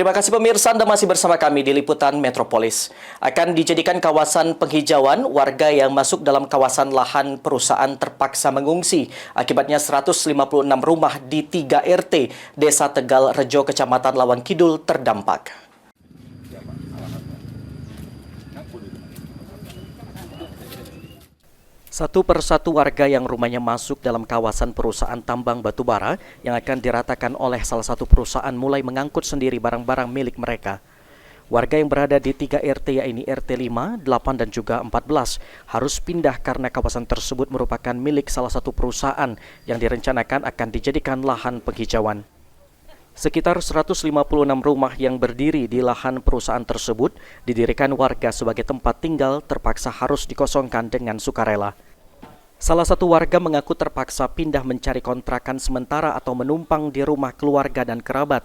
Terima kasih pemirsa, Anda masih bersama kami di Liputan Metropolis. Akan dijadikan kawasan penghijauan, warga yang masuk dalam kawasan lahan perusahaan terpaksa mengungsi. Akibatnya 156 rumah di 3 RT, Desa Tegal Rejo, Kecamatan Lawang Kidul terdampak. Satu persatu warga yang rumahnya masuk dalam kawasan perusahaan tambang batubara yang akan diratakan oleh salah satu perusahaan mulai mengangkut sendiri barang-barang milik mereka. Warga yang berada di 3 RT yaitu RT 5, 8 dan juga 14 harus pindah karena kawasan tersebut merupakan milik salah satu perusahaan yang direncanakan akan dijadikan lahan penghijauan. Sekitar 156 rumah yang berdiri di lahan perusahaan tersebut didirikan warga sebagai tempat tinggal terpaksa harus dikosongkan dengan sukarela. Salah satu warga mengaku terpaksa pindah mencari kontrakan sementara atau menumpang di rumah keluarga dan kerabat.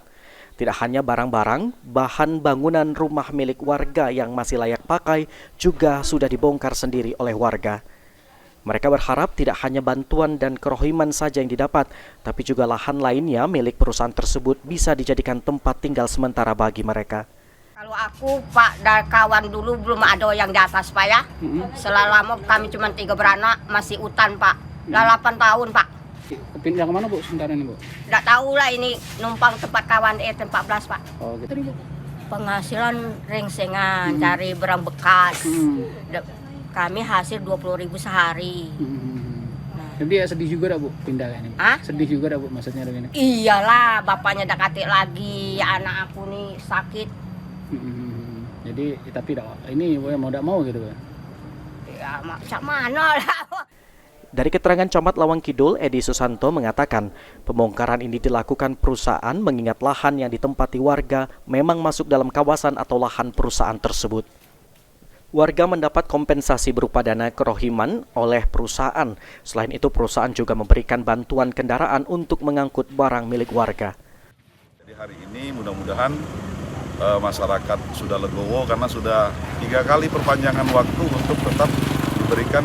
Tidak hanya barang-barang, bahan bangunan rumah milik warga yang masih layak pakai juga sudah dibongkar sendiri oleh warga. Mereka berharap tidak hanya bantuan dan kerohiman saja yang didapat, tapi juga lahan lainnya milik perusahaan tersebut bisa dijadikan tempat tinggal sementara bagi mereka. Kalau aku, Pak, dan kawan dulu belum ada yang di atas, Pak ya. Selama kami cuma 3 beranak, masih hutan, Pak. 8 tahun, Pak. Pindah kemana, Bu, sementara ini, Bu? Nggak tahu lah ini numpang tempat kawan RT 14, Pak. Oh, gitu, Bu. Penghasilan rengsengan, cari barang bekas. Kami hasil 20.000 sehari. Jadi ya sedih juga dah, Bu, pindah kayak ini. Hah? Sedih juga dah, Bu, maksudnya begini. Iyalah, bapaknya udah katik lagi, anak aku nih sakit. Jadi tapi ini mau tidak mau gitu, Bu. Ya macam mana lah. Dari keterangan Camat Lawang Kidul, Edi Susanto mengatakan pembongkaran ini dilakukan perusahaan mengingat lahan yang ditempati warga memang masuk dalam kawasan atau lahan perusahaan tersebut. Warga mendapat kompensasi berupa dana kerohiman oleh perusahaan. Selain itu, perusahaan juga memberikan bantuan kendaraan untuk mengangkut barang milik warga. Jadi hari ini mudah-mudahan masyarakat sudah legowo karena sudah 3 kali perpanjangan waktu untuk tetap diberikan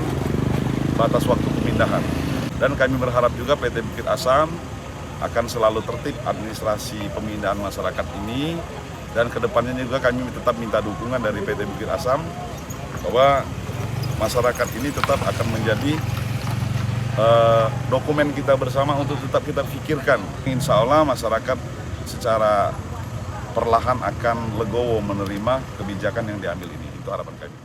batas waktu pemindahan. Dan kami berharap juga PT Bukit Asam akan selalu tertib administrasi pemindahan masyarakat ini. Dan kedepannya juga kami tetap minta dukungan dari PT Bukit Asam bahwa masyarakat ini tetap akan menjadi dokumen kita bersama untuk tetap kita pikirkan. Insya Allah masyarakat secara perlahan akan legowo menerima kebijakan yang diambil ini. Itu harapan kami.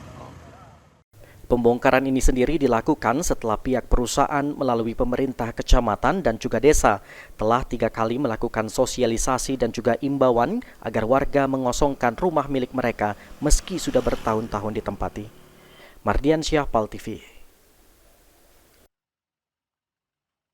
Pembongkaran ini sendiri dilakukan setelah pihak perusahaan melalui pemerintah kecamatan dan juga desa telah 3 kali melakukan sosialisasi dan juga imbauan agar warga mengosongkan rumah milik mereka meski sudah bertahun-tahun ditempati. Mardiansyah, PAL TV.